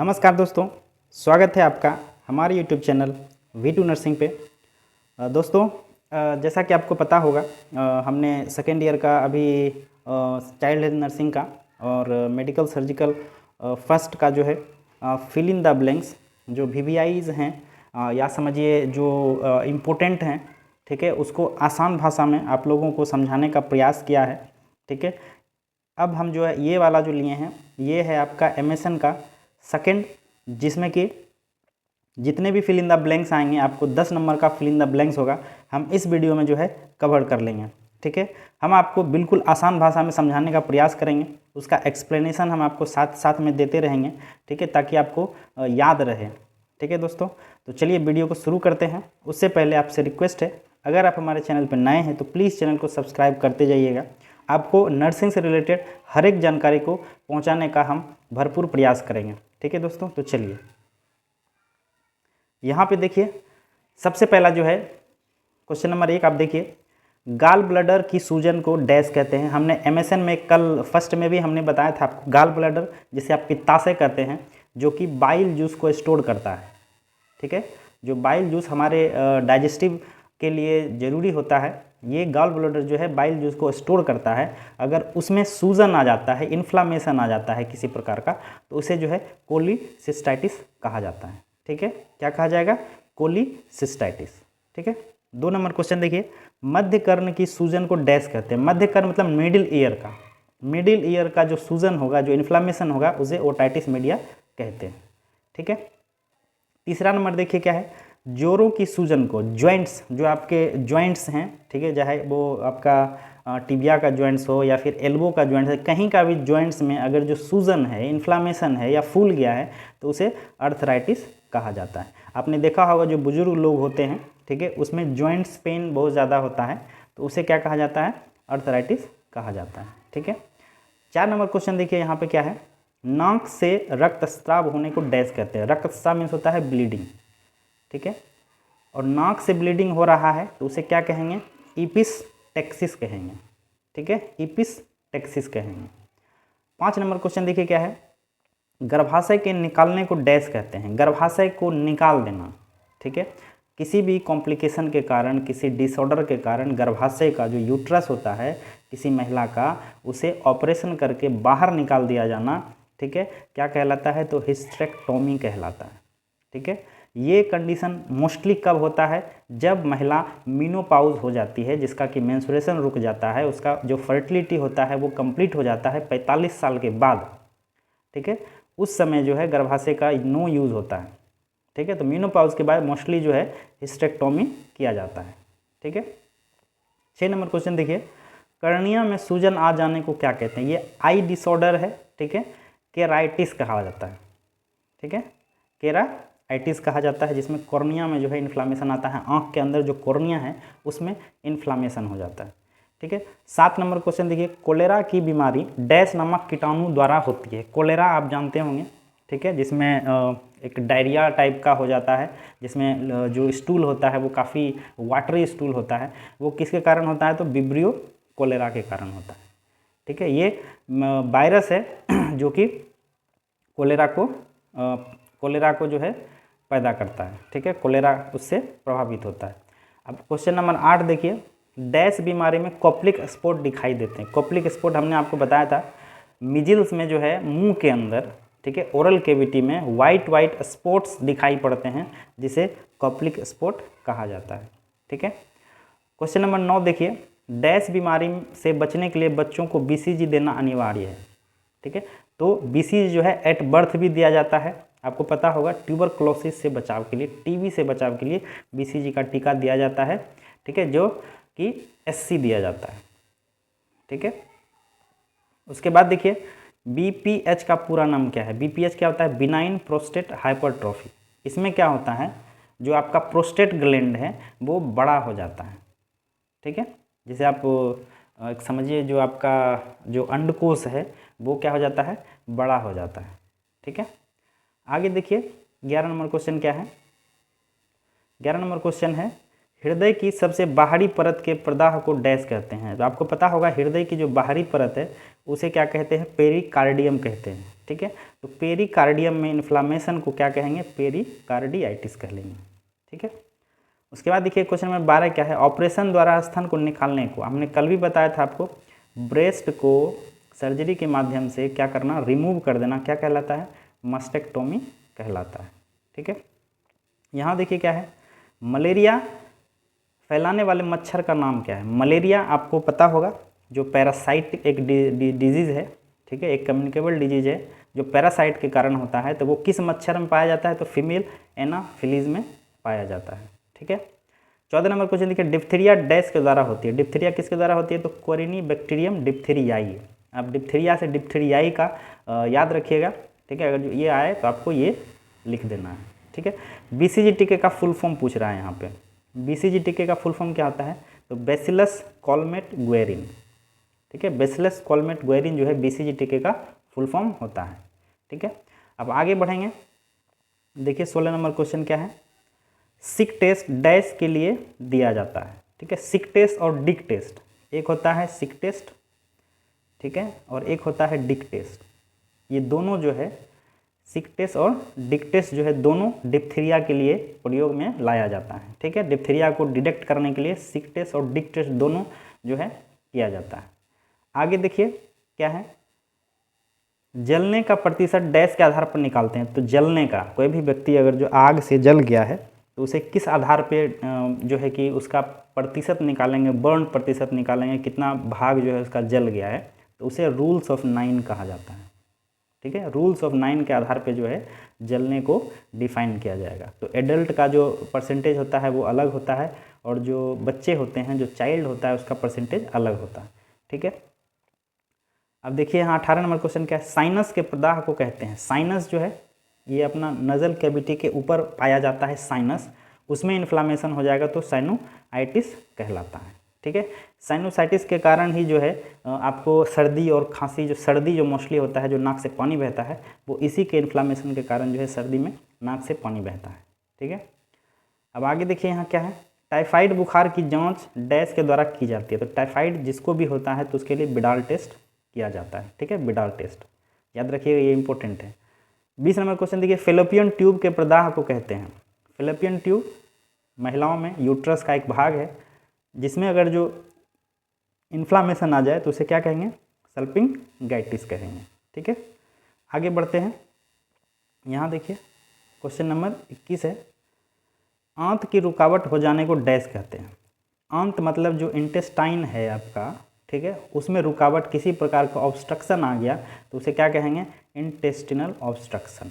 नमस्कार दोस्तों, स्वागत है आपका हमारे यूट्यूब चैनल V2 नर्सिंग पे। दोस्तों, जैसा कि आपको पता होगा, हमने सेकेंड ईयर का अभी चाइल्ड हेल्थ नर्सिंग का और मेडिकल सर्जिकल फर्स्ट का जो है फिल इन द ब्लैंक्स जो VVIs हैं या समझिए जो इम्पोर्टेंट हैं, ठीक है, उसको आसान भाषा में आप लोगों को समझाने का प्रयास किया है। ठीक है, अब हम जो है ये वाला जो लिए हैं, ये है आपका MSN का सेकेंड, जिसमें कि जितने भी फिल इन द ब्लैंक्स आएंगे आपको 10 नंबर का फिल इन द ब्लैंक्स होगा, हम इस वीडियो में जो है कवर कर लेंगे। ठीक है, हम आपको बिल्कुल आसान भाषा में समझाने का प्रयास करेंगे, उसका एक्सप्लेनेशन हम आपको साथ साथ में देते रहेंगे। ठीक है, ताकि आपको याद रहे। ठीक है दोस्तों, तो चलिए वीडियो को शुरू करते हैं। उससे पहले आपसे रिक्वेस्ट है, अगर आप हमारे चैनल पर नए हैं तो प्लीज़ चैनल को सब्सक्राइब करते जाइएगा। आपको नर्सिंग से रिलेटेड हर एक जानकारी को पहुंचाने का हम भरपूर प्रयास करेंगे। ठीक है दोस्तों, तो चलिए यहाँ पे देखिए, सबसे पहला जो है क्वेश्चन नंबर 1 आप देखिए, गाल ब्लडर की सूजन को डैश कहते हैं। हमने MSN में कल फर्स्ट में भी हमने बताया था आपको, गाल ब्लडर जिसे आप पित्ताशय कहते हैं, जो कि बाइल जूस को स्टोर करता है। ठीक है, जो बाइल जूस हमारे डाइजेस्टिव के लिए ज़रूरी होता है, ये गाल ब्लडर जो है बाइल जूस को स्टोर करता है। अगर उसमें सूजन आ जाता है, इन्फ्लामेशन आ जाता है किसी प्रकार का, तो उसे जो है कोलीसिस्टाइटिस कहा जाता है। ठीक है, क्या कहा जाएगा? कोलीसिस्टाइटिस। ठीक है, 2 नंबर क्वेश्चन देखिए, मध्य कर्ण की सूजन को डैश कहते हैं। मध्य कर्ण मतलब मिडिल ईयर का, मिडिल ईयर का जो सूजन होगा, जो इन्फ्लामेशन होगा, उसे ओटाइटिस मीडिया कहते हैं। ठीक है, तीसरा नंबर देखिए क्या है, जोड़ों की सूजन को, जॉइंट्स जो आपके जॉइंट्स हैं, ठीक है, चाहे वो आपका टिबिया का जॉइंट्स हो या फिर एल्बो का जॉइंट्स है, कहीं का भी जॉइंट्स में अगर जो सूजन है, इन्फ्लामेशन है या फूल गया है, तो उसे अर्थराइटिस कहा जाता है। आपने देखा होगा जो बुजुर्ग लोग होते हैं, ठीक है, उसमें जॉइंट्स पेन बहुत ज़्यादा होता है, तो उसे क्या कहा जाता है? अर्थराइटिस कहा जाता है। ठीक है, 4 नंबर क्वेश्चन देखिए, यहाँ पे क्या है, नाक से रक्तस्राव होने को डैश कहते हैं। रक्तस्राव मीन्स होता है ब्लीडिंग। ठीक है, और नाक से ब्लीडिंग हो रहा है तो उसे क्या कहेंगे? इपिसटेक्सिस कहेंगे। ठीक है, इपिसटेक्सिस कहेंगे। 5 नंबर क्वेश्चन देखिए क्या है, गर्भाशय के निकालने को डैश कहते हैं। गर्भाशय को निकाल देना। ठीक है, किसी भी कॉम्प्लिकेशन के कारण, किसी डिसऑर्डर के कारण गर्भाशय का जो यूट्रस होता है किसी महिला का, उसे ऑपरेशन करके बाहर निकाल दिया जाना, ठीक है, क्या कहलाता है? तो हिस्टेरेक्टोमी कहलाता है। ठीक है, ये कंडीशन मोस्टली कब होता है? जब महिला मीनोपाउज हो जाती है, जिसका कि मेंस्ट्रुएशन रुक जाता है, उसका जो फर्टिलिटी होता है वो कंप्लीट हो जाता है 45 साल के बाद। ठीक है, उस समय जो है गर्भाशय का नो यूज़ होता है। ठीक है, तो मीनोपाउज के बाद मोस्टली जो है हिस्टेरेक्टोमी किया जाता है। ठीक है, 6 नंबर क्वेश्चन देखिए, कर्निया में सूजन आ जाने को क्या कहते हैं? ये आई डिसऑर्डर है। ठीक है, केराइटिस कहा जाता है। ठीक है, केराइटिस कहा जाता है, जिसमें कॉर्निया में जो है इन्फ्लामेशन आता है। आँख के अंदर जो कॉर्निया है उसमें इन्फ्लामेशन हो जाता है। ठीक है, 7 नंबर क्वेश्चन देखिए, कोलेरा की बीमारी डैश नामक कीटाणु द्वारा होती है। कोलेरा आप जानते होंगे, ठीक है, जिसमें एक डायरिया टाइप का हो जाता है, जिसमें जो स्टूल होता है वो काफ़ी वाटरी स्टूल होता है। वो किसके कारण होता है? तो विब्रियो कोलेरा के कारण होता है। ठीक है, ये वायरस है जो कि कोलेरा को जो है पैदा करता है। ठीक है, कोलेरा उससे प्रभावित होता है। अब क्वेश्चन नंबर 8 देखिए, डैश बीमारी में कोप्लिक स्पॉट दिखाई देते हैं। कोप्लिक स्पॉट हमने आपको बताया था, मिजिल्स में जो है मुंह के अंदर, ठीक है, ओरल केविटी में वाइट स्पॉट्स दिखाई पड़ते हैं, जिसे कोप्लिक स्पॉट कहा जाता है। ठीक है, क्वेश्चन नंबर 9 देखिए, डैश बीमारी से बचने के लिए बच्चों को BCG देना अनिवार्य है। ठीक है, तो BCG जो है एट बर्थ भी दिया जाता है। आपको पता होगा ट्यूबरक्लोसिस से बचाव के लिए, TB से बचाव के लिए BCG का टीका दिया जाता है। ठीक है, जो कि SC दिया जाता है। ठीक है, उसके बाद देखिए, BPH का पूरा नाम क्या है? BPH क्या होता है? Benign prostate hypertrophy. इसमें क्या होता है, जो आपका प्रोस्टेट ग्लैंड है वो बड़ा हो जाता है। ठीक है, जैसे आप समझिए, जो आपका जो अंडकोश है वो क्या हो जाता है? बड़ा हो जाता है। ठीक है, आगे देखिए, 11 नंबर क्वेश्चन क्या है? 11 नंबर क्वेश्चन है, हृदय की सबसे बाहरी परत के प्रदाह को डैश कहते हैं। तो आपको पता होगा हृदय की जो बाहरी परत है उसे क्या कहते हैं? पेरिकार्डियम कहते हैं। ठीक है। तो पेरिकार्डियम में इन्फ्लामेशन को क्या कहेंगे, पेरिकार्डियाइटिस कह लेंगे, ठीक है। उसके बाद देखिए क्वेश्चन नंबर 12 क्या है, ऑपरेशन द्वारा स्तन को निकालने को, हमने कल भी बताया था आपको, ब्रेस्ट को सर्जरी के माध्यम से क्या करना, रिमूव कर देना, क्या कहलाता है, मस्टेक्टोमी कहलाता है, ठीक है। यहाँ देखिए क्या है, मलेरिया फैलाने वाले मच्छर का नाम क्या है। मलेरिया आपको पता होगा, जो पैरासाइट एक डिजीज़ है, ठीक है, एक कम्युनिकेबल डिजीज़ है जो पैरासाइट के कारण होता है। तो वो किस मच्छर में पाया जाता है, तो फीमेल एनाफिलीज में पाया जाता है, ठीक है। 14 नंबर क्वेश्चन देखिए, डिप्थीरिया डैश के द्वारा होती है। डिप्थीरिया किसके द्वारा होती है, तो कोरिनी बैक्टीरियम डिप्थीरियाई। अब डिप्थीरिया से डिप्थीरियाई का याद रखिएगा, ठीक है। अगर ये आए तो आपको ये लिख देना है, ठीक है। बीसीजी टीके का फुल फॉर्म पूछ रहा है यहाँ पे। बीसीजी टीके का फुल फॉर्म क्या होता है, तो बैसिलस कॉलमेट ग्वेरिन, ठीक है। बैसिलस कॉलमेट ग्वेरिन जो है बीसीजी टीके का फुल फॉर्म होता है, ठीक है। अब आगे बढ़ेंगे, देखिए 16 नंबर क्वेश्चन क्या है, सिक टेस्ट डैश के लिए दिया जाता है, ठीक है। सिक टेस्ट और डिक टेस्ट, एक होता है सिक टेस्ट, ठीक है, और एक होता है डिक टेस्ट। ये दोनों जो है सिक टेस्ट और डिक टेस्ट जो है दोनों डिप्थीरिया के लिए प्रयोग में लाया जाता है, ठीक है। डिप्थीरिया को डिटेक्ट करने के लिए सिक टेस्ट और डिक टेस्ट दोनों जो है किया जाता है। आगे देखिए क्या है, जलने का प्रतिशत डैश के आधार पर निकालते हैं। तो जलने का, कोई भी व्यक्ति अगर जो आग से जल गया है तो उसे किस आधार पे जो है कि उसका प्रतिशत निकालेंगे, बर्न प्रतिशत निकालेंगे, कितना भाग जो है उसका जल गया है, तो उसे रूल्स ऑफ 9 कहा जाता है, ठीक है। रूल्स ऑफ 9 के आधार पे जो है जलने को डिफाइन किया जाएगा। तो एडल्ट का जो परसेंटेज होता है वो अलग होता है, और जो बच्चे होते हैं, जो चाइल्ड होता है, उसका परसेंटेज अलग होता है, ठीक है। अब देखिए यहाँ 18 नंबर क्वेश्चन क्या है, साइनस के प्रदाह को कहते हैं। साइनस जो है ये अपना नजल कैविटी के ऊपर पाया जाता है साइनस, उसमें इन्फ्लामेशन हो जाएगा तो साइनोआइटिस कहलाता है, ठीक है। साइनोसाइटिस के कारण ही जो है आपको सर्दी और खांसी, जो सर्दी जो मोस्टली होता है, जो नाक से पानी बहता है, वो इसी के इन्फ्लामेशन के कारण जो है सर्दी में नाक से पानी बहता है, ठीक है। अब आगे देखिए यहाँ क्या है, टाइफाइड बुखार की जांच डैश के द्वारा की जाती है। तो टाइफाइड जिसको भी होता है तो उसके लिए बिडाल टेस्ट किया जाता है, ठीक है, बिडाल टेस्ट याद रखिएगा, ये इंपॉर्टेंट है। 20 नंबर क्वेश्चन देखिए, फेलोपियन ट्यूब के प्रदाह को कहते हैं। फेलोपियन ट्यूब महिलाओं में यूट्रस का एक भाग है, जिसमें अगर जो इन्फ्लामेशन आ जाए तो उसे क्या कहेंगे, सल्पिंगाइटिस कहेंगे, ठीक है। आगे बढ़ते हैं, यहाँ देखिए क्वेश्चन नंबर 21 है, आंत की रुकावट हो जाने को डैश कहते हैं। आंत मतलब जो इंटेस्टाइन है आपका, ठीक है, उसमें रुकावट, किसी प्रकार का ऑब्स्ट्रक्शन आ गया तो उसे क्या कहेंगे, इंटेस्टिनल ऑब्स्ट्रक्शन,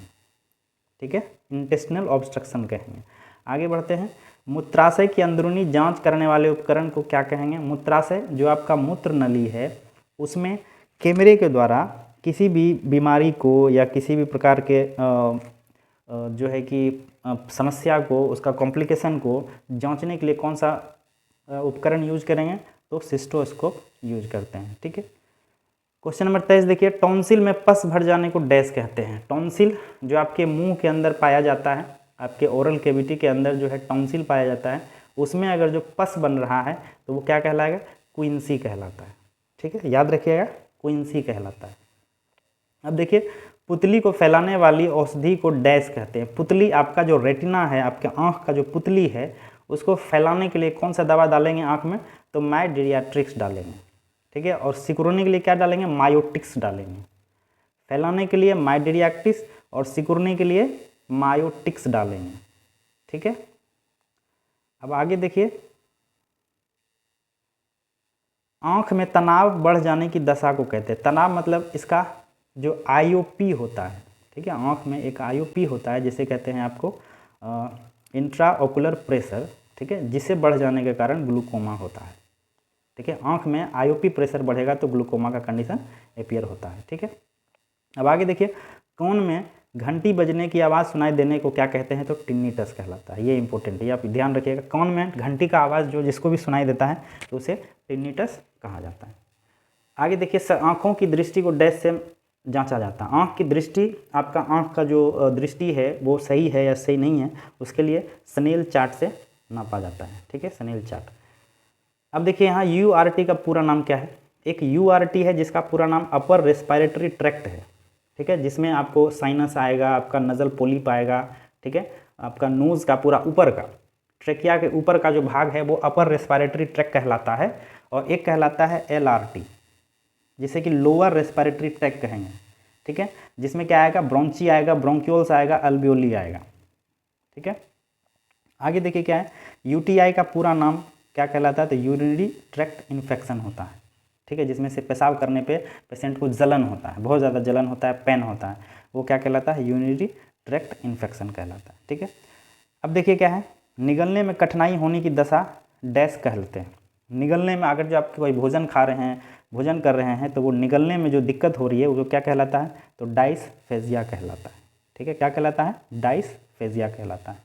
ठीक है, इंटेस्टिनल ऑब्स्ट्रक्शन कहेंगे। आगे बढ़ते हैं, मूत्राशय की अंदरूनी जांच करने वाले उपकरण को क्या कहेंगे। मूत्राशय जो आपका मूत्र नली है, उसमें कैमरे के द्वारा किसी भी बीमारी को या किसी भी प्रकार के जो है कि समस्या को, उसका कॉम्प्लिकेशन को जांचने के लिए कौन सा उपकरण यूज करेंगे, तो सिस्टोस्कोप यूज करते हैं, ठीक है। क्वेश्चन नंबर 23 देखिए, टॉन्सिल में पस भर जाने को डैश कहते हैं। टॉन्सिल जो आपके मुंह के अंदर पाया जाता है, आपके ओरल कैविटी के अंदर जो है टॉन्सिल पाया जाता है, उसमें अगर जो पस बन रहा है तो वो क्या कहलाएगा, क्विंसी कहलाता है, ठीक है, याद रखिएगा, क्विंसी कहलाता है। अब देखिए, पुतली को फैलाने वाली औषधि को डैश कहते हैं। पुतली आपका जो रेटिना है, आपके आँख का जो पुतली है, उसको फैलाने के लिए कौन सा दवा डालेंगे आँख में, तो माइडियाट्रिक्स डालेंगे, ठीक है। और सिकुड़ने के लिए क्या डालेंगे, मायोटिक्स डालेंगे। फैलाने के लिए माइडियाट्रिक्स और सिकुड़ने के लिए मायोटिक्स डालेंगे, ठीक है। अब आगे देखिए, आँख में तनाव बढ़ जाने की दशा को कहते हैं। तनाव मतलब इसका जो आईओपी होता है, ठीक है, आँख में एक आईओपी होता है, जिसे कहते हैं आपको इंट्रा ओकुलर प्रेशर, ठीक है, जिसे बढ़ जाने के कारण ग्लूकोमा होता है, ठीक है। आँख में आईओपी प्रेशर बढ़ेगा तो ग्लूकोमा का कंडीशन अपीयर होता है, ठीक है। अब आगे देखिए, कान में घंटी बजने की आवाज़ सुनाई देने को क्या कहते हैं, तो टिनिटस कहलाता है। ये इंपॉर्टेंट है, ये आप ध्यान रखिएगा, कान में घंटी का आवाज़ जो जिसको भी सुनाई देता है तो उसे टिनिटस कहा जाता है। आगे देखिए, आँखों की दृष्टि को डैश से जांचा जाता है। आँख की दृष्टि, आपका आँख का जो दृष्टि है वो सही है या सही नहीं है, उसके लिए स्नेल चार्ट से नापा जाता है, ठीक है, स्नेल चार्ट। अब देखिए यहाँ यूआरटी का पूरा नाम क्या है। एक यूआरटी है जिसका पूरा नाम अपर रेस्पिरेटरी ट्रैक्ट है, ठीक है, जिसमें आपको साइनस आएगा, आपका नज़ल पोलिप आएगा, ठीक है, आपका नोज़ का पूरा ऊपर का, ट्रेकिया के ऊपर का जो भाग है वो अपर रेस्पिरेटरी ट्रैक्ट कहलाता है, और एक कहलाता है LRT, जिसे कि लोअर रेस्पिरेटरी ट्रैक्ट कहेंगे, ठीक है, जिसमें क्या आएगा, ब्रोंची आएगा, ब्रोंक्यूल्स आएगा, अल्वियोली आएगा, ठीक है। आगे देखिए क्या है, UTI का पूरा नाम क्या कहलाता है, तो यूरिनरी ट्रैक्ट इन्फेक्शन होता है, ठीक है, जिसमें से पेशाब करने पे पेशेंट को जलन होता है, बहुत ज़्यादा जलन होता है, पेन होता है, वो क्या कहलाता है, यूरिनरी ट्रैक्ट इन्फेक्शन कहलाता है, ठीक है। अब देखिए क्या है, निगलने में कठिनाई होने की दशा डैश कहलाते हैं। निगलने में अगर जो आप कोई भोजन खा रहे हैं, भोजन कर रहे हैं, तो वो निगलने में जो दिक्कत हो रही है वो क्या कहलाता है, तो डाइसफेजिया कहलाता है, ठीक है, क्या कहलाता है, डाइसफेजिया कहलाता है।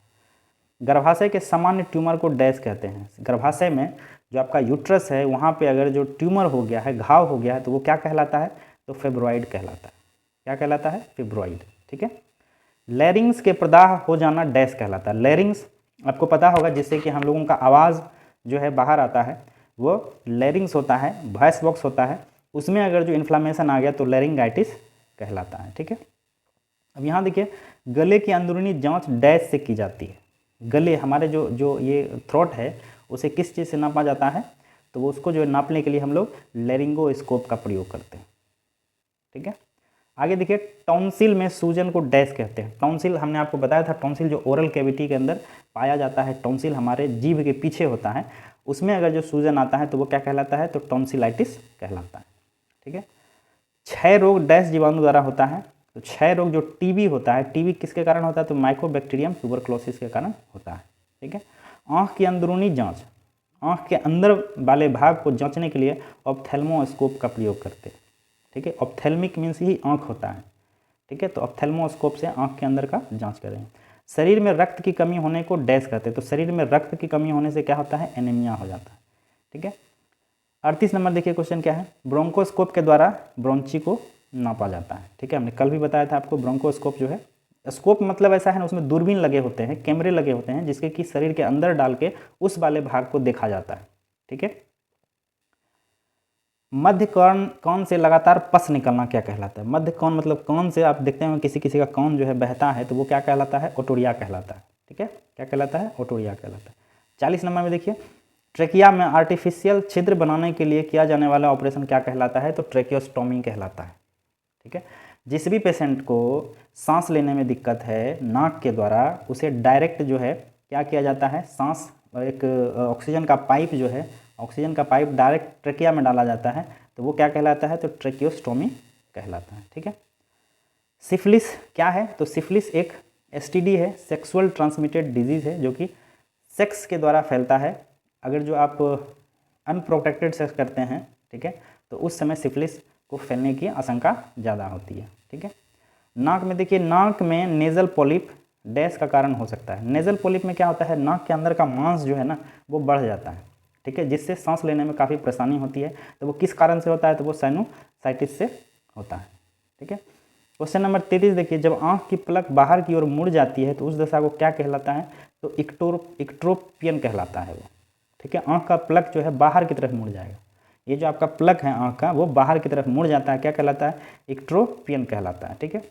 गर्भाशय के सामान्य ट्यूमर को डैश कहते हैं। गर्भाशय में जो आपका यूट्रस है वहाँ पे अगर जो ट्यूमर हो गया है, घाव हो गया है, तो वो क्या कहलाता है, तो फेब्रॉइड कहलाता है। क्या कहलाता है, फेब्रॉइड, ठीक है। लैरिंग्स के प्रदाह हो जाना डैश कहलाता है। लैरिंग्स आपको पता होगा, जिससे कि हम लोगों का आवाज़ जो है बाहर आता है, वो लैरिंग्स होता है, वॉइस बॉक्स होता है, उसमें अगर जो इन्फ्लामेशन आ गया तो लैरिंगाइटिस कहलाता है, ठीक है। अब यहाँ देखिए, गले की अंदरूनी जांच डैश से की जाती है। गले हमारे जो ये थ्रोट है उसे किस चीज़ से नापा जाता है, तो वो उसको जो नापने के लिए हम लोग लैरिंगोस्कोप का प्रयोग करते हैं, ठीक है। आगे देखिए, टॉन्सिल में सूजन को डैश कहते हैं। टॉन्सिल हमने आपको बताया था, टॉन्सिल जो ओरल कैविटी के अंदर पाया जाता है, टॉन्सिल हमारे जीभ के पीछे होता है, उसमें अगर जो सूजन आता है तो वो क्या कहलाता है, तो टॉन्सिलाइटिस कहलाता है, ठीक है। क्षय रोग डैश जीवाणु द्वारा होता है, तो क्षय रोग जो टीबी होता है, टीबी किसके कारण होता है, तो माइकोबैक्टीरियम ट्यूबरक्लोसिस के कारण होता है, ठीक है। आँख की अंदरूनी जांच, आँख के अंदर वाले भाग को जांचने के लिए ऑप्थेल्मोस्कोप का प्रयोग करते हैं, ठीक है। ऑप्थेल्मिक मीन्स ही आँख होता है, ठीक है, तो ऑप्थेल्मोस्कोप से आँख के अंदर का जांच करें। शरीर में रक्त की कमी होने को डैश कहते हैं, तो शरीर में रक्त की कमी होने से क्या होता है, एनीमिया हो जाता है, ठीक है। 38 नंबर देखिए क्वेश्चन क्या है, ब्रोंकोस्कोप के द्वारा ब्रोंची को नापा जाता है, ठीक है। हमने कल भी बताया था आपको, ब्रोंकोस्कोप जो है, स्कोप मतलब ऐसा है ना, उसमें दूरबीन लगे होते हैं, कैमरे लगे होते हैं, जिसके कि शरीर के अंदर डाल के उस वाले भाग को देखा जाता है, ठीक है। मध्य कान से लगातार पस निकलना क्या कहलाता है। मध्य कान मतलब कान से आप देखते हैं किसी किसी का कान जो है बहता है, तो वो क्या कहलाता है, ओटोरिया कहलाता है, ठीक है, क्या कहलाता है, ओटोरिया कहलाता है। 40 नंबर में देखिए, ट्रेकिया में आर्टिफिशियल छिद्र बनाने के लिए किया जाने वाला ऑपरेशन क्या कहलाता है, तो ट्रेकियोस्टोमी कहलाता है, ठीक है। जिस भी पेशेंट को सांस लेने में दिक्कत है नाक के द्वारा, उसे डायरेक्ट जो है क्या किया जाता है, सांस एक ऑक्सीजन का पाइप जो है, ऑक्सीजन का पाइप डायरेक्ट ट्रेकिया में डाला जाता है, तो वो क्या कहलाता है, तो ट्रेकियोस्टोमी कहलाता है, ठीक है। सिफिलिस क्या है, तो सिफिलिस एक STD है, सेक्सुअल ट्रांसमिटेड डिजीज़ है, जो कि सेक्स के द्वारा फैलता है। अगर जो आप अनप्रोटेक्टेड सेक्स करते हैं, ठीक है, तो उस समय सिफिलिस को फैलने की आशंका ज़्यादा होती है, ठीक है। नाक में देखिए, नाक में नेज़ल पॉलिप डैश का कारण हो सकता है। नेज़ल पॉलिप में क्या होता है, नाक के अंदर का मांस जो है ना वो बढ़ जाता है, ठीक है, जिससे सांस लेने में काफ़ी परेशानी होती है। तो वो किस कारण से होता है, तो वो साइनोसाइटिस से होता है, ठीक है। क्वेश्चन नंबर 33 देखिए, जब आँख की पलक बाहर की ओर मुड़ जाती है तो उस दशा को क्या कहलाता है, तो इक्ट्रोपियन कहलाता है वो, ठीक है। आँख का पलक जो है बाहर की तरफ मुड़ जाएगा, ये जो आपका पलक है आँख का वो बाहर की तरफ मुड़ जाता है, क्या कहलाता है, इक्ट्रोपियन कहलाता है, ठीक है।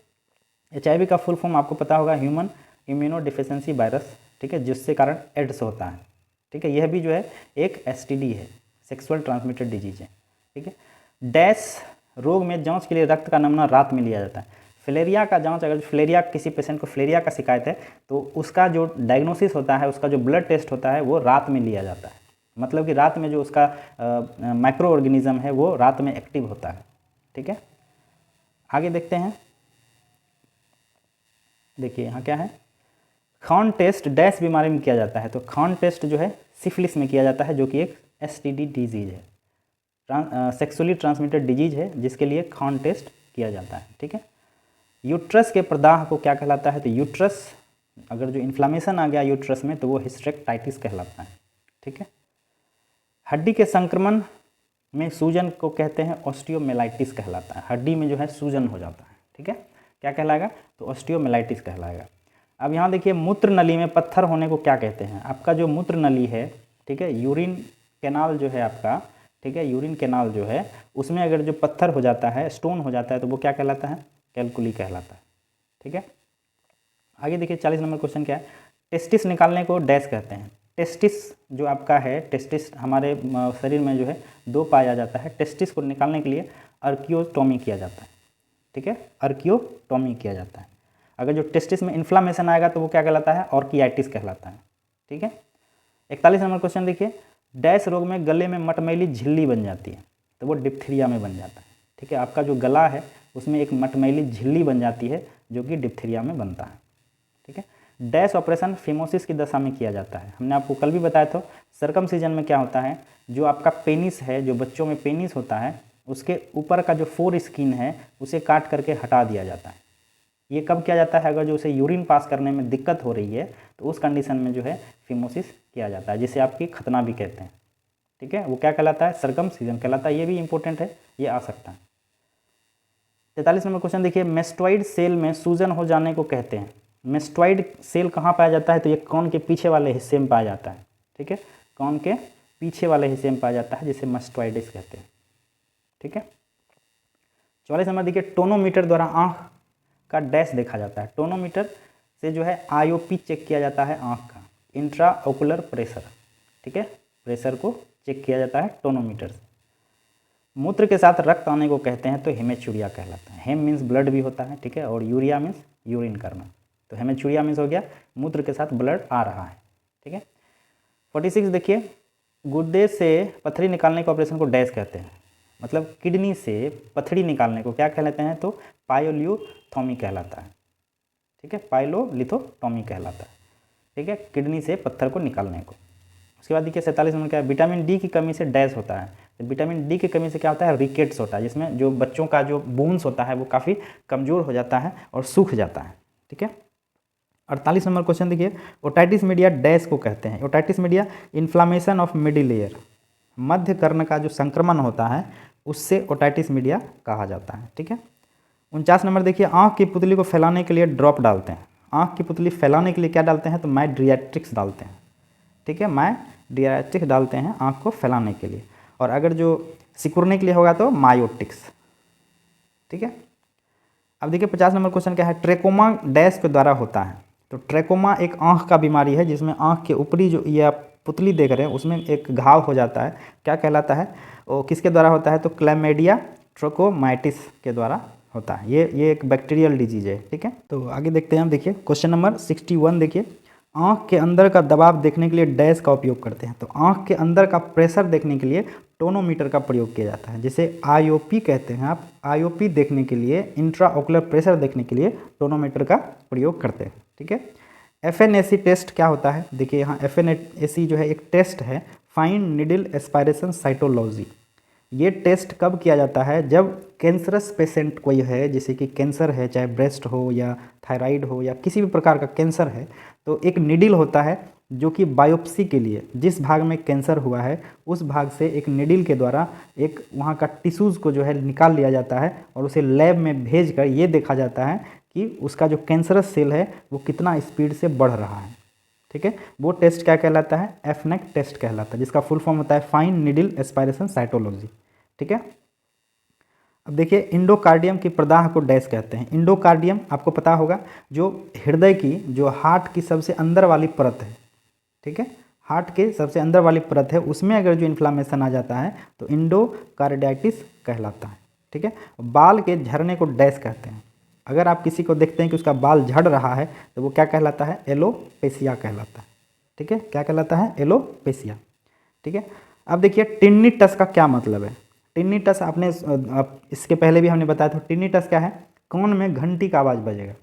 HIV का फुल फॉर्म आपको पता होगा, ह्यूमन इम्यूनो डिफिशिएंसी वायरस, ठीक है, जिससे कारण एड्स होता है, ठीक है। यह भी जो है एक STD है, सेक्सुअल ट्रांसमिटेड डिजीज है, ठीक है। डैश रोग में जांच के लिए रक्त का नमूना रात में लिया जाता है। फिलेरिया का जांच, अगर फिलेरिया किसी पेशेंट को फिलेरिया का शिकायत है तो उसका जो डायग्नोसिस होता है, उसका जो ब्लड टेस्ट होता है वो रात में लिया जाता है, मतलब कि रात में जो उसका माइक्रो ऑर्गेनिज्म है वो रात में एक्टिव होता है, ठीक है। आगे देखते हैं, देखिए यहाँ क्या है, खान टेस्ट डैश बीमारी में किया जाता है, तो खान टेस्ट जो है सिफिलिस में किया जाता है, जो कि एक STD डिजीज है, सेक्सुअली ट्रांसमिटेड डिजीज है, जिसके लिए खान टेस्ट किया जाता है, ठीक है। यूट्रस के प्रदाह को क्या कहलाता है, तो यूट्रस अगर जो इन्फ्लामेशन आ गया यूट्रस में तो वो हिस्टेरेक्टाइटिस कहलाता है, ठीक है। हड्डी के संक्रमण में सूजन को कहते हैं ऑस्टियोमेलाइटिस कहलाता है, हड्डी में जो है सूजन हो जाता है, ठीक है, क्या कहलाएगा, तो ऑस्टियोमेलाइटिस कहलाएगा। अब यहाँ देखिए, मूत्र नली में पत्थर होने को क्या कहते हैं। आपका जो मूत्र नली है, ठीक है, यूरिन कैनाल जो है आपका, ठीक है, यूरिन कैनाल जो है उसमें अगर जो पत्थर हो जाता है, स्टोन हो जाता है, तो वो क्या कहलाता है, कैलकुली कहलाता है। ठीक है, आगे देखिए 40 नंबर क्वेश्चन क्या है, टेस्टिस निकालने को डैश कहते हैं। टेस्टिस जो आपका है, टेस्टिस हमारे शरीर में जो है 2 पाया जाता है। टेस्टिस को निकालने के लिए अर्कियोटॉमी किया जाता है। ठीक है, अर्कियोटॉमी किया जाता है। अगर जो टेस्टिस में इन्फ्लामेशन आएगा तो वो क्या कहलाता है, ऑर्कियाइटिस कहलाता है। ठीक है, 41 नंबर क्वेश्चन देखिए, डैश रोग में गले में मटमैली झिल्ली बन जाती है, तो वो डिप्थीरिया में बन जाता है। ठीक है, आपका जो गला है उसमें एक मटमैली झिल्ली बन जाती है जो कि डिप्थीरिया में बनता है। ठीक है, डैश ऑपरेशन फिमोसिस की दशा में किया जाता है। हमने आपको कल भी बताया था, सर्कमसिजन में क्या होता है, जो आपका पेनिस है, जो बच्चों में पेनिस होता है, उसके ऊपर का जो फोर स्किन है उसे काट करके हटा दिया जाता है। ये कब किया जाता है, अगर जो उसे यूरिन पास करने में दिक्कत हो रही है तो उस कंडीशन में जो है फिमोसिस किया जाता है, जिसे आपकी खतना भी कहते हैं। ठीक है, वो क्या कहलाता है, सर्कमसिजन कहलाता है। ये भी इंपॉर्टेंट है, ये आ सकता है। 43 नंबर क्वेश्चन देखिए, मेस्टॉइड सेल में सूजन हो जाने को कहते हैं। मेस्टॉइड सेल कहाँ पाया जाता है, तो ये कान के पीछे वाले हिस्से में पाया जाता है। ठीक है, कान के पीछे वाले हिस्से में पाया जाता है, जिसे मेस्टॉइडिस कहते हैं। ठीक है, 44 नंबर देखिए, टोनोमीटर द्वारा आँख का डैश देखा जाता है। टोनोमीटर से जो है आईओपी चेक किया जाता है आँख का, इंट्रा ओकुलर प्रेशर। ठीक है, प्रेशर को चेक किया जाता है टोनोमीटर से। मूत्र के साथ रक्त आने को कहते हैं, तो हेमेचूरिया कहलाता है। हेम मीन्स ब्लड भी होता है। ठीक है, और यूरिया मीन्स यूरिन करना, तो हेमेचूरिया मीन्स हो गया मूत्र के साथ ब्लड आ रहा है। ठीक है, 46 देखिए, गुर्दे से पथरी निकालने के ऑपरेशन को डैश कहते हैं। मतलब किडनी से पथरी निकालने को क्या कहलाते हैं, तो पायोलिथोटॉमी कहलाता है। ठीक है, पाइलोलिथोटॉमी कहलाता है। ठीक है, किडनी से पत्थर को निकालने को। उसके बाद देखिए 47 नंबर क्या है, विटामिन डी की कमी से डैश होता है। तो विटामिन डी की कमी से क्या होता है, रिकेट्स होता है, जिसमें जो बच्चों का जो बोन्स होता है वो काफ़ी कमज़ोर हो जाता है और सूख जाता है। ठीक है, 48 नंबर क्वेश्चन देखिए, ओटाइटिस मीडिया डैश को कहते हैं। Otitis media inflammation of middle layer, मध्य कर्ण का जो संक्रमण होता है उससे ओटाइटिस मीडिया कहा जाता है। ठीक है, 49 नंबर देखिए, आँख की पुतली को फैलाने के लिए ड्रॉप डालते हैं। आँख की पुतली फैलाने के लिए क्या डालते हैं, तो माइड्रियाट्रिक्स डालते हैं। ठीक है, माइड्रियाट्रिक्स डालते हैं आँख को फैलाने के लिए, और अगर जो सिकुड़ने के लिए होगा तो मायोटिक्स। ठीक है, अब देखिए 50 नंबर क्वेश्चन क्या है, ट्रेकोमा डैश के द्वारा होता है। तो ट्रेकोमा एक आँख का बीमारी है, जिसमें आँख के ऊपरी जो ये आप पुतली देख रहे हैं उसमें एक घाव हो जाता है, क्या कहलाता है, वो किसके द्वारा होता है, तो क्लैमिडिया ट्रोकोमाइटिस के द्वारा होता है। ये एक बैक्टीरियल डिजीज है। ठीक है, तो आगे देखते हैं हम। देखिए क्वेश्चन नंबर 61 देखिए, आँख के अंदर का दबाव देखने के लिए डैश का उपयोग करते हैं। तो आँख के अंदर का प्रेशर देखने के लिए टोनोमीटर का प्रयोग किया जाता है, जिसे आईओपी कहते हैं। आप आईओपी देखने के लिए, इंट्रा ओकुलर प्रेशर देखने के लिए टोनोमीटर का प्रयोग करते हैं। ठीक है, एफएनएसी टेस्ट क्या होता है, देखिए यहाँ एफएनएसी जो है एक टेस्ट है, फाइन नीडल एस्पायरेशन साइटोलॉजी। ये टेस्ट कब किया जाता है, जब कैंसरस पेशेंट कोई है, जैसे कि कैंसर है, चाहे ब्रेस्ट हो या थायराइड हो या किसी भी प्रकार का कैंसर है, तो एक निडिल होता है जो कि बायोप्सी के लिए जिस भाग में कैंसर हुआ है उस भाग से एक निडिल के द्वारा एक वहाँ का टिश्यूज़ को जो है निकाल लिया जाता है और उसे लैब में भेज कर ये देखा जाता है कि उसका जो कैंसरस सेल है वो कितना स्पीड से बढ़ रहा है। ठीक है, वो टेस्ट क्या कहलाता है, एफनेक टेस्ट कहलाता है, जिसका फुल फॉर्म होता है फाइन नीडल एस्पायरेशन साइटोलॉजी। ठीक है, अब देखिए इंडोकार्डियम की प्रदाह को डैश कहते हैं। इंडोकार्डियम आपको पता होगा, जो हृदय की, जो हार्ट की सबसे अंदर वाली परत है। ठीक है, हार्ट के सबसे अंदर वाली परत है, उसमें अगर जो इन्फ्लामेशन आ जाता है तो इंडोकार्डियाटिस कहलाता है। ठीक है, बाल के झड़ने को डैश कहते हैं। अगर आप किसी को देखते हैं कि उसका बाल झड़ रहा है तो वो क्या कहलाता है, एलोपेसिया कहलाता है। ठीक है, क्या कहलाता है, एलोपेसिया। ठीक है, अब देखिए टिन्निटस का क्या मतलब है। टिन्निटस आपने इसके पहले भी हमने बताया था, टिन्निटस क्या है, कान में घंटी का आवाज़ बजेगा।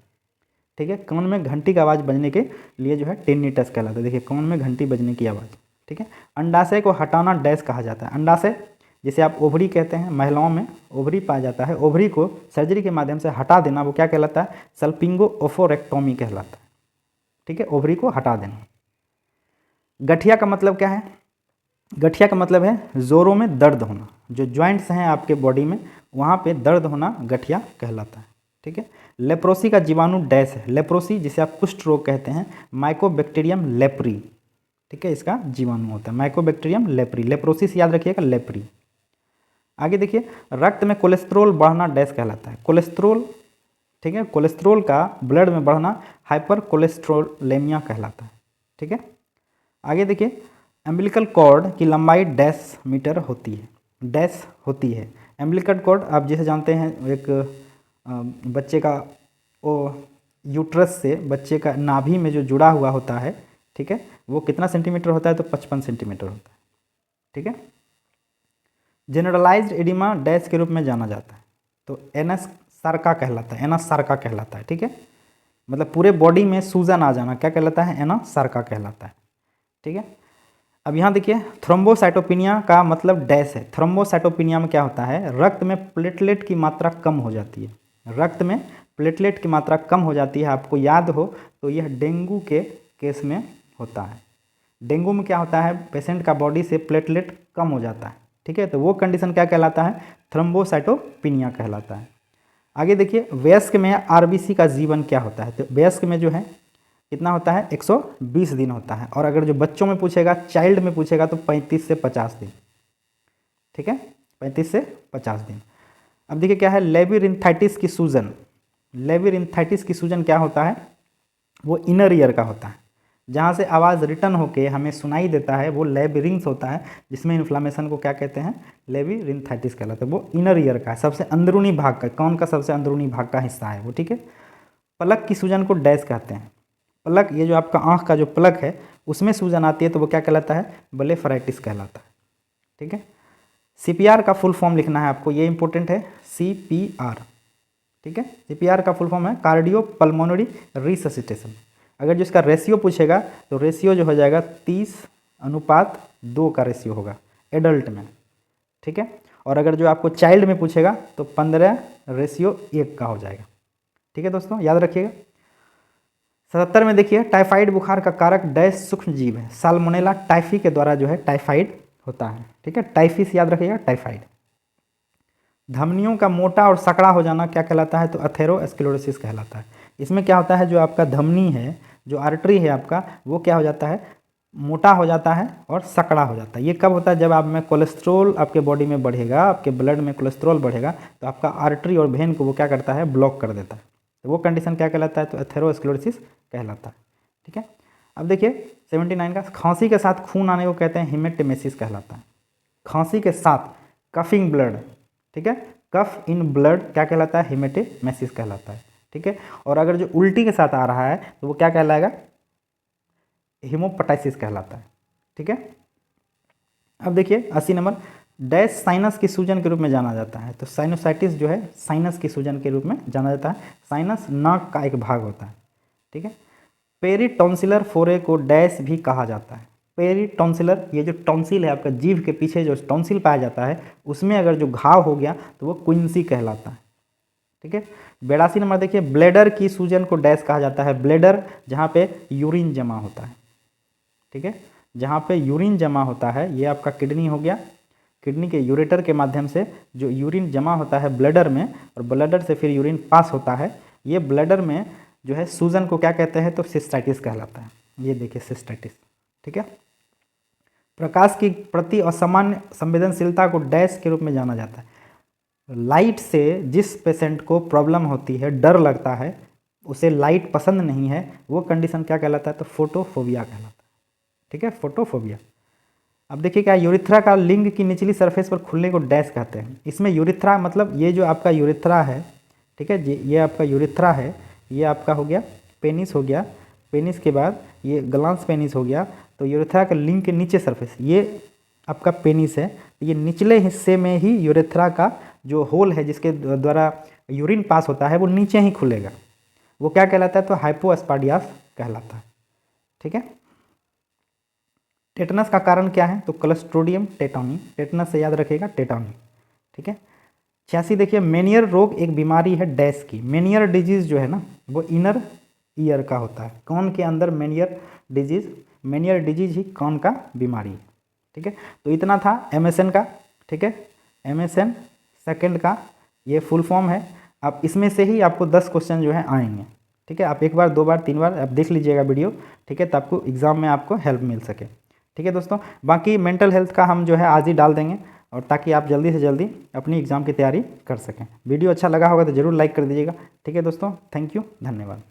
ठीक है, कान में घंटी का आवाज़ बजने के लिए जो है टिन्निटस कहलाता है। देखिए कान में घंटी बजने की आवाज़। ठीक है, अंडाशय को हटाना डैश कहा जाता है। अंडाशय जिसे आप ओवरी कहते हैं, महिलाओं में ओवरी पाया जाता है, ओवरी को सर्जरी के माध्यम से हटा देना वो क्या कहलाता है, सल्पिंगो ओफोरेक्टोमी कहलाता है। ठीक है, ओवरी को हटा देना। गठिया का मतलब क्या है, गठिया का मतलब है जोरों में दर्द होना, जो जॉइंट्स हैं आपके बॉडी में वहाँ पे दर्द होना गठिया कहलाता है। ठीक है, लेप्रोसी का जीवाणु डैश है। लेप्रोसी जिसे आप कुष्ठ रोग कहते हैं, माइकोबैक्टीरियम लेप्री। ठीक है, इसका जीवाणु होता है माइकोबैक्टीरियम लेप्री। लेप्रोसिस याद रखिएगा, लेप्री। आगे देखिए रक्त में कोलेस्ट्रोल बढ़ना डैश कहलाता है। कोलेस्ट्रोल ठीक है। कोलेस्ट्रोल का ब्लड में बढ़ना हाइपर कोलेस्ट्रोलेमिया कहलाता है। ठीक है। आगे देखिए, एम्बिलिकल कॉर्ड की लंबाई डैश मीटर होती है, डैश होती है। एम्बिलिकल कॉर्ड आप जैसे जानते हैं, एक बच्चे का वो यूट्रस से बच्चे का नाभि में जो जुड़ा हुआ होता है, ठीक है, वो कितना सेंटीमीटर होता है, तो 55 सेंटीमीटर होता है। ठीक है। जनरलाइज्ड एडिमा डैश के रूप में जाना जाता है, तो एनस सार्का कहलाता है, एनस सार्का कहलाता है। ठीक है, मतलब पूरे बॉडी में सूजन आ जाना क्या कहलाता है, एनस सार्का कहलाता है। ठीक है। अब यहाँ देखिए, थ्रोम्बोसाइटोपिनिया का मतलब डैश है। थ्रोम्बोसाइटोपिनिया में क्या होता है, रक्त में प्लेटलेट की मात्रा कम हो जाती है, रक्त में प्लेटलेट की मात्रा कम हो जाती है। आपको याद हो तो यह डेंगू के केस में होता है। डेंगू में क्या होता है, पेशेंट का बॉडी से प्लेटलेट कम हो जाता है। ठीक है, तो वो कंडीशन क्या कहलाता है, थ्रोम्बोसाइटोपिनिया कहलाता है। आगे देखिए, वयस्क में आरबीसी का जीवन क्या होता है, तो वयस्क में जो है कितना होता है, 120 दिन होता है। और अगर जो बच्चों में पूछेगा, चाइल्ड में पूछेगा, तो 35 से 50 दिन। ठीक है, 35 से 50 दिन। अब देखिए क्या है, लेबिरिंथाइटिस की सूजन, लेबिरिंथाइटिस की सूजन क्या होता है, वो इनर ईयर का होता है, जहाँ से आवाज़ रिटर्न होके हमें सुनाई देता है, वो लेबिरिंग्स होता है, जिसमें इन्फ्लामेशन को क्या कहते हैं, लेबिरिंथाइटिस कहलाता है। वो इनर ईयर का है, सबसे अंदरूनी भाग का, कौन का सबसे अंदरूनी भाग का हिस्सा है वो। ठीक है। पलक की सूजन को डैश कहते हैं। पलक, ये जो आपका आँख का जो पलक है उसमें सूजन आती है, तो वो क्या कहलाता है, ब्लेफराइटिस कहलाता है। ठीक है। सीपीआर का फुल फॉर्म लिखना है आपको, ये इंपॉर्टेंट है, सीपीआर। ठीक है, सीपीआर का फुल फॉर्म है कार्डियो पल्मोनरी रिससिटेशन। अगर जो इसका रेशियो पूछेगा, तो रेशियो जो हो जाएगा 30:2 का रेशियो होगा एडल्ट में। ठीक है। और अगर जो आपको चाइल्ड में पूछेगा, तो 15:1 का हो जाएगा। ठीक है दोस्तों, याद रखिएगा। 77 में देखिए, टाइफाइड बुखार का कारक डैश सूक्ष्म जीव है, साल्मोनेला टाइफी के द्वारा जो है टाइफाइड होता है। ठीक है, टाइफिस याद रखिएगा, टाइफाइड। धमनियों का मोटा और सकड़ा हो जाना क्या कहलाता है, तो अथेरोस्क्लेरोसिस कहलाता है। इसमें क्या होता है, जो आपका धमनी है, जो आर्टरी है आपका, वो क्या हो जाता है, मोटा हो जाता है और सकड़ा हो जाता है। ये कब होता है, जब आप में कोलेस्ट्रॉल आपके बॉडी में बढ़ेगा, आपके ब्लड में कोलेस्ट्रॉल बढ़ेगा, तो आपका आर्टरी और वेन को वो क्या करता है, ब्लॉक कर देता है। तो वो कंडीशन क्या कहलाता है, तो एथेरोस्क्लेरोसिस कहलाता है। ठीक है। अब देखिए 79 का, खांसी के साथ खून आने को कहते हैं हिमेटेमेसिस कहलाता है। खांसी के साथ कफिंग ब्लड, ठीक है, कफ इन ब्लड क्या कहलाता है, हिमेटेमेसिस कहलाता है। ठीक है। और अगर जो उल्टी के साथ आ रहा है, तो वो क्या कहलाएगा, हिमोपटाइसिस कहलाता है। ठीक है। अब देखिए 80 नंबर, डैश साइनस की सूजन के रूप में जाना जाता है, तो साइनोसाइटिस जो है साइनस की सूजन के रूप में जाना जाता है। साइनस नाक का एक भाग होता है। ठीक है। पेरिटॉन्सिलर फोरे को डैश भी कहा जाता है। पेरिटॉन्सिलर, ये जो टॉन्सिल है आपका, जीभ के पीछे जो टॉन्सिल पाया जाता है, उसमें अगर जो घाव हो गया, तो वो क्विंसी कहलाता है। ठीक है। 82 नंबर देखिए, ब्लेडर की सूजन को डैश कहा जाता है। ब्लेडर जहाँ पे यूरिन जमा होता है। ठीक है, जहाँ पे यूरिन जमा होता है, ये आपका किडनी हो गया, किडनी के यूरेटर के माध्यम से जो यूरिन जमा होता है ब्लडर में, और ब्लडर से फिर यूरिन पास होता है, ये ब्लडर में जो है सूजन को क्या कहते हैं, तो सिस्टाइटिस कहलाता है। ये देखिए सिस्टाइटिस। ठीक है। प्रकाश की प्रति असामान्य संवेदनशीलता को डैश के रूप में जाना जाता है। लाइट से जिस पेशेंट को प्रॉब्लम होती है, डर लगता है, उसे लाइट पसंद नहीं है, वो कंडीशन क्या कहलाता है, तो फोटोफोबिया कहलाता है। ठीक है, फोटोफोबिया। अब देखिए क्या, यूरिथ्रा का लिंग की निचली सरफेस पर खुलने को डैश कहते हैं। इसमें यूरिथ्रा मतलब ये जो आपका यूरिथ्रा है, ठीक है, ये आपका यूरिथ्रा है, ये आपका हो गया पेनिस, हो गया पेनिस के बाद ये ग्लांस पेनिस हो गया। तो यूरिथ्रा के लिंग के नीचे सरफेस, ये आपका पेनिस है, ये निचले हिस्से में ही यूरिथ्रा का जो होल है, जिसके द्वारा यूरिन पास होता है, वो नीचे ही खुलेगा, वो क्या कहलाता है, तो हाइपोस्पाडियास कहलाता है। ठीक है। टेटनस का कारण क्या है, तो क्लस्ट्रोडियम टेटानी, टेटनस से याद रखिएगा, टेटानी। ठीक है। 86 देखिए, मेनियर रोग एक बीमारी है डैश की। मेनियर डिजीज जो है ना, वो इनर ईयर का होता है। कान के अंदर मेनियर डिजीज, मेनियर डिजीज ही कान का बीमारी है। ठीक है। तो इतना था एमएसएन का। ठीक है, एमएसएन सेकंड का ये फुल फॉर्म है। अब इसमें से ही आपको 10 क्वेश्चन जो है आएंगे। ठीक है, आप एक बार, दो बार, तीन बार आप देख लीजिएगा वीडियो। ठीक है, तो आपको एग्जाम में आपको हेल्प मिल सके। ठीक है दोस्तों, बाकी मेंटल हेल्थ का हम जो है आज ही डाल देंगे, और ताकि आप जल्दी से जल्दी अपनी एग्ज़ाम की तैयारी कर सकें। वीडियो अच्छा लगा होगा तो ज़रूर लाइक कर दीजिएगा। ठीक है दोस्तों, थैंक यू, धन्यवाद।